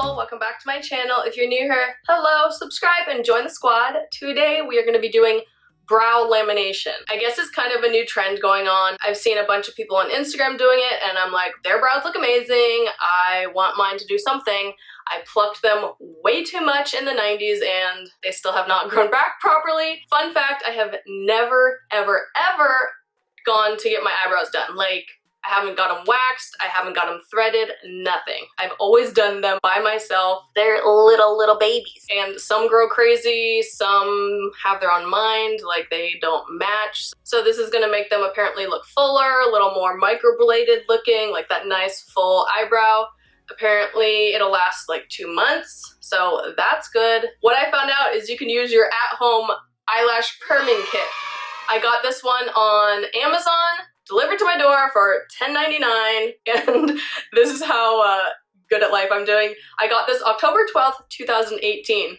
soul, welcome back to my channel. If you're new here, hello, subscribe and join the squad. Today we are going to be doing brow lamination. I guess it's kind of a new trend going on. I've seen a bunch of people on Instagram doing it and I'm like, their brows look amazing. I want mine to do something. I plucked them way too much in the 90s and they still have not grown back properly. Fun fact, I have never, ever, ever gone to get my eyebrows done. Like, I haven't got them waxed, I haven't got them threaded, nothing. I've always done them by myself. They're little babies. And some grow crazy, some have their own mind, like they don't match. So this is gonna make them apparently look fuller, a little more microbladed looking, like that nice full eyebrow. Apparently it'll last like 2 months, so that's good. What I found out is you can use your at-home eyelash perming kit. I got this one on Amazon, delivered to my door for $10.99, and this is how good at life I'm doing. I got this October 12th, 2018,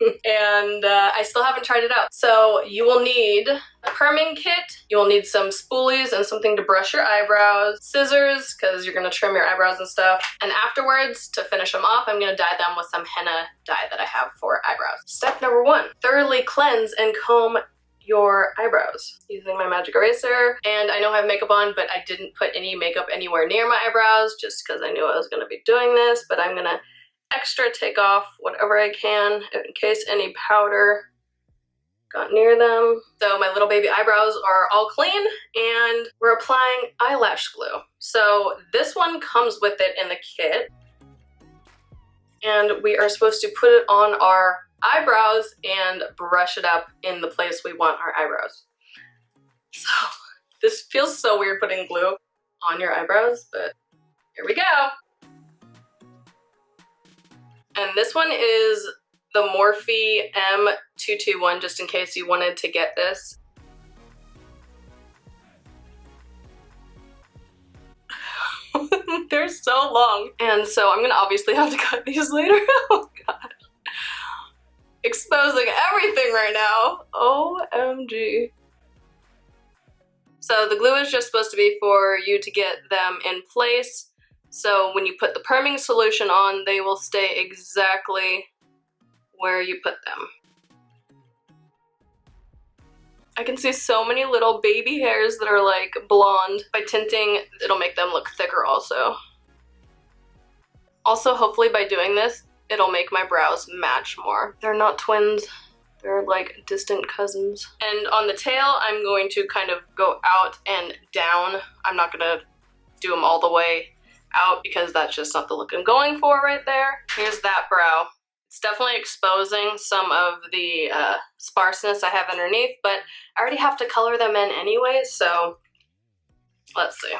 and I still haven't tried it out. So you will need a perming kit, you will need some spoolies and something to brush your eyebrows, scissors, because you're going to trim your eyebrows and stuff, and afterwards, to finish them off, I'm going to dye them with some henna dye that I have for eyebrows. Step number 1, thoroughly cleanse and comb your eyebrows using my magic eraser. And I know I have makeup on, but I didn't put any makeup anywhere near my eyebrows just because I knew I was going to be doing this, but I'm going to extra take off whatever I can in case any powder got near them. So my little baby eyebrows are all clean and we're applying eyelash glue. So this one comes with it in the kit and we are supposed to put it on our eyebrows and brush it up in the place we want our eyebrows. So this feels so weird putting glue on your eyebrows, but here we go. And this one is the Morphe M221, just in case you wanted to get this. They're so long. And so I'm gonna obviously have to cut these later. Oh god. Exposing everything right now. OMG. So the glue is just supposed to be for you to get them in place. So when you put the perming solution on, they will stay exactly where you put them. I can see so many little baby hairs that are like blonde. By tinting, it'll make them look thicker also. Also, hopefully by doing this, it'll make my brows match more. They're not twins, they're like distant cousins. And on the tail, I'm going to kind of go out and down. I'm not gonna do them all the way out because that's just not the look I'm going for right there. Here's that brow. It's definitely exposing some of the sparseness I have underneath, but I already have to color them in anyway, so let's see.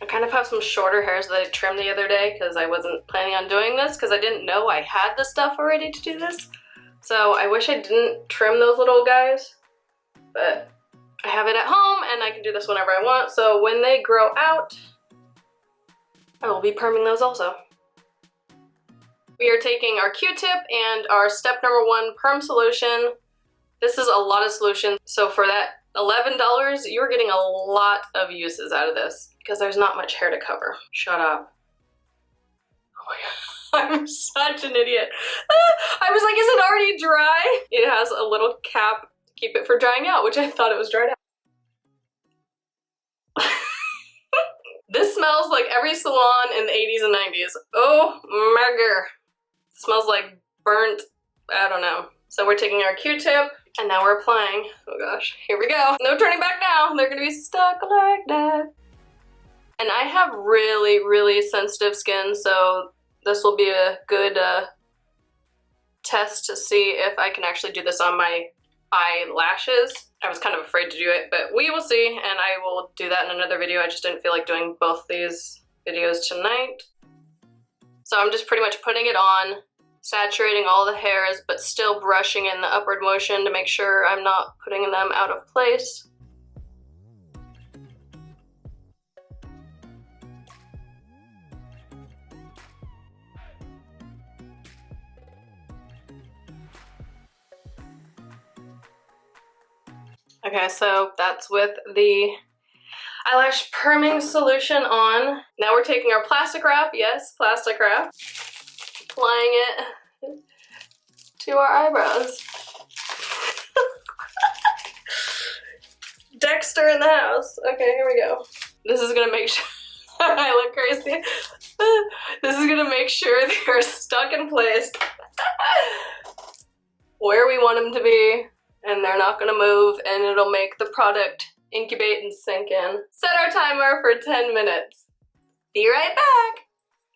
I kind of have some shorter hairs that I trimmed the other day because I wasn't planning on doing this because I didn't know I had the stuff already to do this. So I wish I didn't trim those little guys, but I have it at home and I can do this whenever I want. So when they grow out, I will be perming those also. We are taking our Q-tip and our step number 1 perm solution. This is a lot of solution, so for that $11, you're getting a lot of uses out of this because there's not much hair to cover. Shut up. Oh my god, I'm such an idiot. I was like, is it already dry? It has a little cap to keep it for drying out, which I thought it was dried out. This smells like every salon in the 80s and 90s. Oh my god. It smells like burnt, I don't know. So we're taking our Q-tip and now we're applying. Oh gosh, here we go. No turning back now. They're gonna be stuck like that. And I have really sensitive skin, so this will be a good test to see if I can actually do this on my eyelashes. I was kind of afraid to do it, but we will see, and I will do that in another video. I just didn't feel like doing both these videos tonight. So I'm just pretty much putting it on, saturating all the hairs, but still brushing in the upward motion to make sure I'm not putting them out of place. I Okay, so that's with the eyelash perming solution on. Now we're taking our plastic wrap, yes, plastic wrap, applying it to our eyebrows. Dexter in the house. Okay, here we go. This is gonna make sure I look crazy. This is gonna make sure they're stuck in place where we want them to be, and they're not gonna move, and it'll make the product incubate and sink in. Set our timer for 10 minutes. Be right back.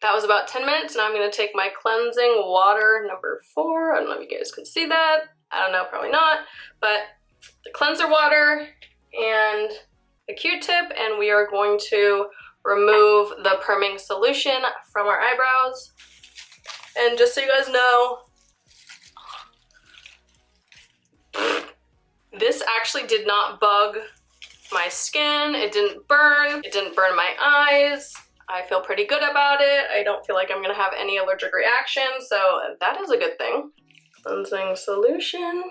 That was about 10 minutes, and I'm gonna take my cleansing water number 4. I don't know if you guys can see that. I don't know, probably not, but the cleanser water and a Q-tip, and we are going to remove the perming solution from our eyebrows. And just so you guys know, this actually did not bug my skin. It didn't burn. It didn't burn my eyes. I feel pretty good about it. I don't feel like I'm gonna have any allergic reaction, so that is a good thing. Cleansing solution.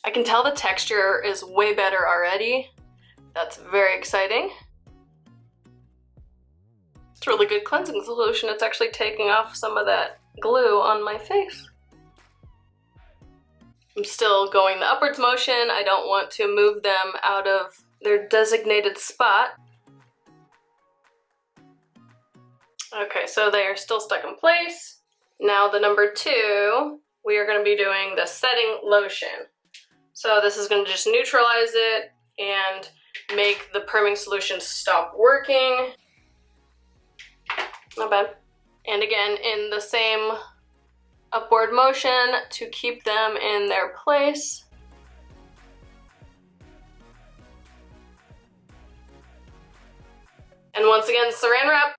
I can tell the texture is way better already. That's very exciting. It's really good cleansing solution. It's actually taking off some of that glue on my face. I'm still going the upwards motion. I don't want to move them out of their designated spot. Okay, so they are still stuck in place. Now the number 2, we are going to be doing the setting lotion. So this is going to just neutralize it and make the perming solution stop working. Not bad. And again, in the same upward motion to keep them in their place. And once again, saran wrap.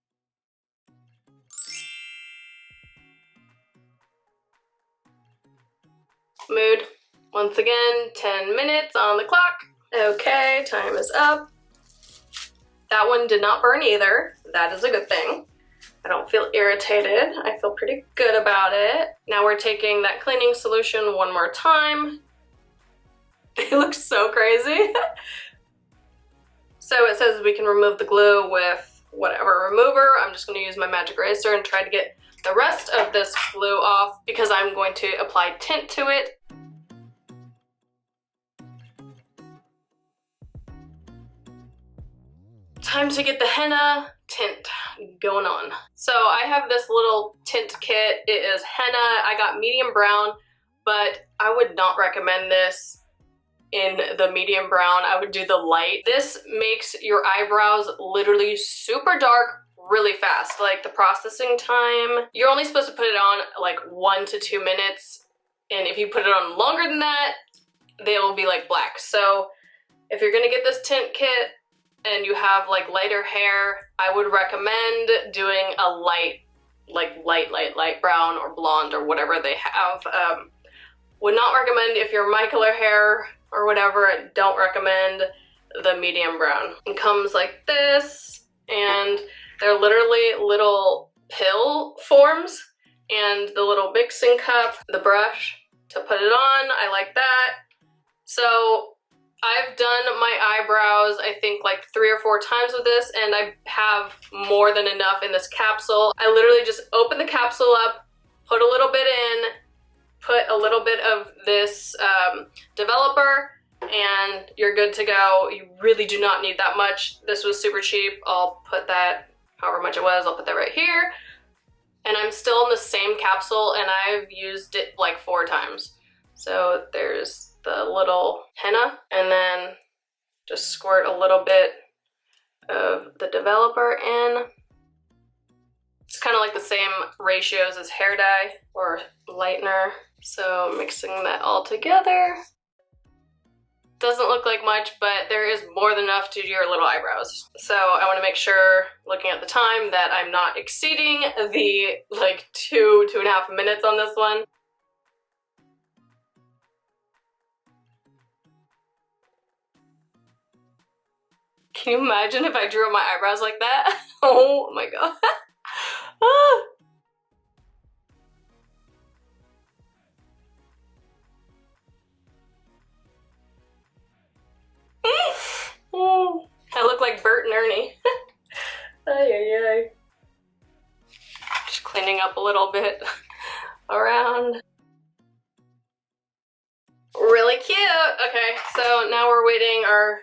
Mood. Once again, 10 minutes on the clock. Okay, time is up. That one did not burn either. That is a good thing. I don't feel irritated. I feel pretty good about it. Now we're taking that cleaning solution one more time. They look so crazy. So it says we can remove the glue with whatever remover. I'm just gonna use my magic eraser and try to get the rest of this glue off because I'm going to apply tint to it. Time to get the henna tint going on. So I have this little tint kit. It is henna. I got medium brown, but I would not recommend this in the medium brown. I would do the light. This makes your eyebrows literally super dark really fast. Like the processing time, you're only supposed to put it on like 1 to 2 minutes. And if you put it on longer than that, they will be like black. So if you're gonna get this tint kit, and you have like lighter hair, I would recommend doing a light brown or blonde or whatever they have. Would not recommend if you're my color hair or whatever. Don't recommend the medium brown. It comes like this, and they're literally little pill forms, and the little mixing cup, the brush to put it on. I like that. So I've done my eyebrows, I think like 3 or 4 times with this, and I have more than enough in this capsule. I literally just open the capsule up, put a little bit in, put a little bit of this developer, and you're good to go. You really do not need that much. This was super cheap. I'll put that, however much it was, I'll put that right here. And I'm still in the same capsule, and I've used it like 4 times. So there's the little henna, and then just squirt a little bit of the developer in. It's kind of like the same ratios as hair dye or lightener. So mixing that all together. Doesn't look like much, but there is more than enough to do your little eyebrows. So I want to make sure, looking at the time, that I'm not exceeding the like 2.5 minutes on this one. Can you imagine if I drew up my eyebrows like that? Oh my god. Ah. up a little bit around. Really cute. Okay, so now we're waiting. Our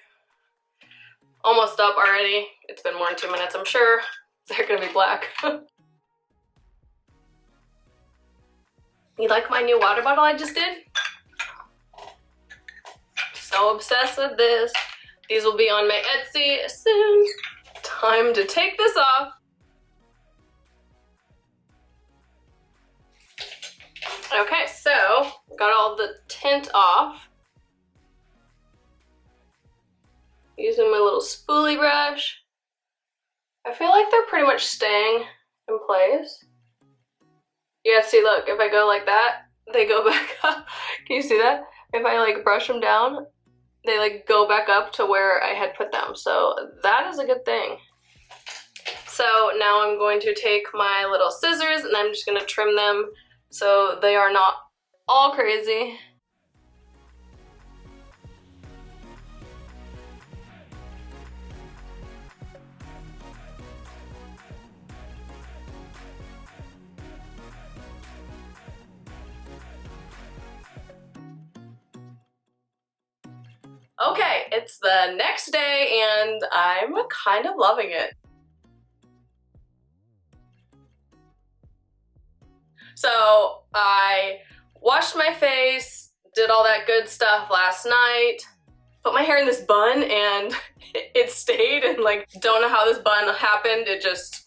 almost up already. It's been more than 2 minutes, I'm sure. They're gonna be black. You like my new water bottle I just did? So obsessed with this. These will be on my Etsy soon. Time to take this off. Okay, so got all the tint off. Using my little spoolie brush. I feel like they're pretty much staying in place. Yeah, see, look, if I go like that, they go back up. Can you see that? If I like brush them down, they like go back up to where I had put them. So that is a good thing. So now I'm going to take my little scissors and I'm just gonna trim them so they are not all crazy. Okay, it's the next day and I'm kind of loving it. So I washed my face, did all that good stuff last night, put my hair in this bun and it stayed, and like, don't know how this bun happened, it just...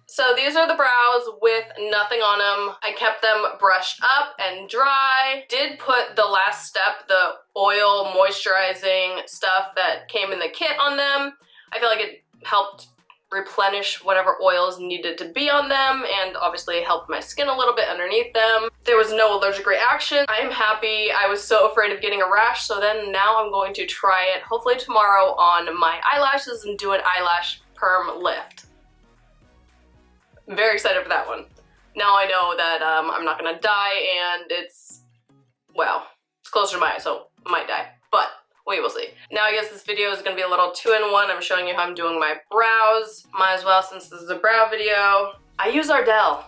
So these are the brows with nothing on them. I kept them brushed up and dry. Did put the last step, the oil moisturizing stuff that came in the kit on them. I feel like it helped replenish whatever oils needed to be on them and obviously helped my skin a little bit underneath them. There was no allergic reaction. I am happy. I was so afraid of getting a rash, so then now I'm going to try it hopefully tomorrow on my eyelashes and do an eyelash perm lift. I'm very excited for that one. Now I know that I'm not gonna die and it's, well, it's closer to my eye, so I might die, but we will see. Now I guess this video is gonna be a little 2-in-1. I'm showing you how I'm doing my brows. Might as well, since this is a brow video. I use Ardell.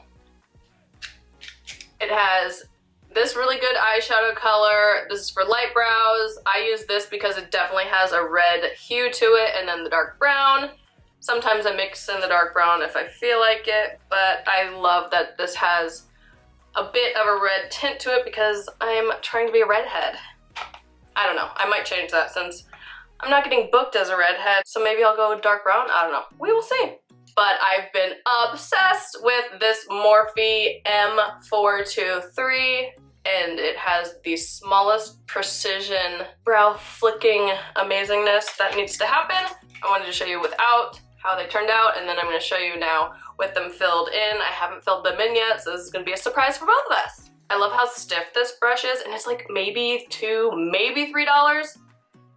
It has this really good eyeshadow color. This is for light brows. I use this because it definitely has a red hue to it, and then the dark brown. Sometimes I mix in the dark brown if I feel like it, but I love that this has a bit of a red tint to it because I'm trying to be a redhead. I don't know, I might change that since I'm not getting booked as a redhead, so maybe I'll go dark brown, I don't know, we will see. But I've been obsessed with this Morphe M423, and it has the smallest precision brow flicking amazingness that needs to happen. I wanted to show you without how they turned out, and then I'm going to show you now with them filled in. I haven't filled them in yet, so this is going to be a surprise for both of us. I love how stiff this brush is, and it's like maybe $2, maybe $3.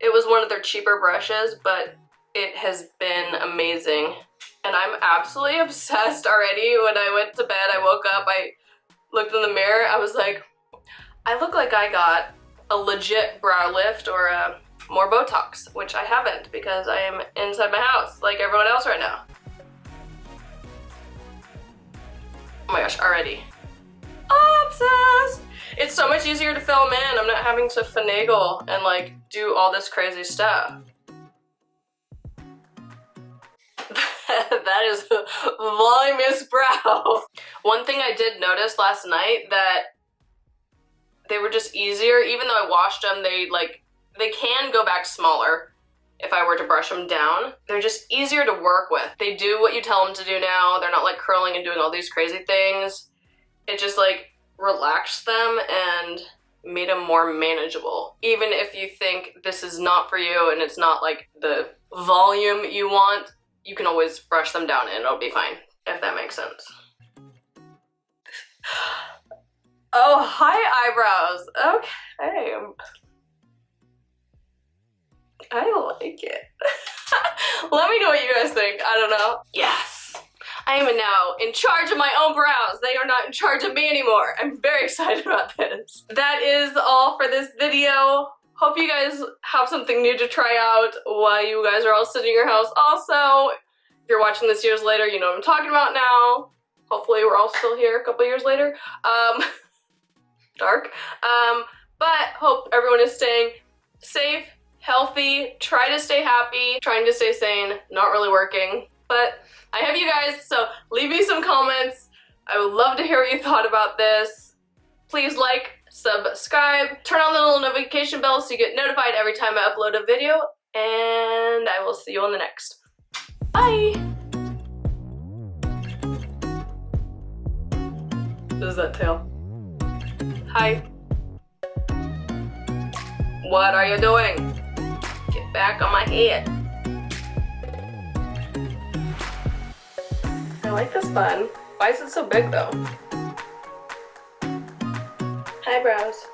It was one of their cheaper brushes, but it has been amazing. And I'm absolutely obsessed already. When I went to bed, I woke up, I looked in the mirror, I was like, I look like I got a legit brow lift or more Botox, which I haven't because I am inside my house like everyone else right now. Oh my gosh, already. Obsessed! It's so much easier to film in. I'm not having to finagle and like do all this crazy stuff. That is a voluminous brow. One thing I did notice last night that they were just easier, even though I washed them, they can go back smaller if I were to brush them down. They're just easier to work with. They do what you tell them to do now. They're not like curling and doing all these crazy things. It just like relaxed them and made them more manageable. Even if you think this is not for you and it's not like the volume you want, you can always brush them down and it'll be fine, if that makes sense. Oh, hi eyebrows. Okay. I like it. Let me know what you guys think. I don't know. Yes. I am now in charge of my own brows. They are not in charge of me anymore. I'm very excited about this. That is all for this video. Hope you guys have something new to try out while you guys are all sitting in your house. Also, if you're watching this years later, you know what I'm talking about now. Hopefully we're all still here a couple years later. Dark. But hope everyone is staying safe, healthy, try to stay happy, trying to stay sane, not really working. But I have you guys, so leave me some comments. I would love to hear what you thought about this. Please like, subscribe, turn on the little notification bell so you get notified every time I upload a video, and I will see you on the next. Bye! What is that tail? Hi. What are you doing? Get back on my head. I like this bun. Why is it so big though? Eyebrows.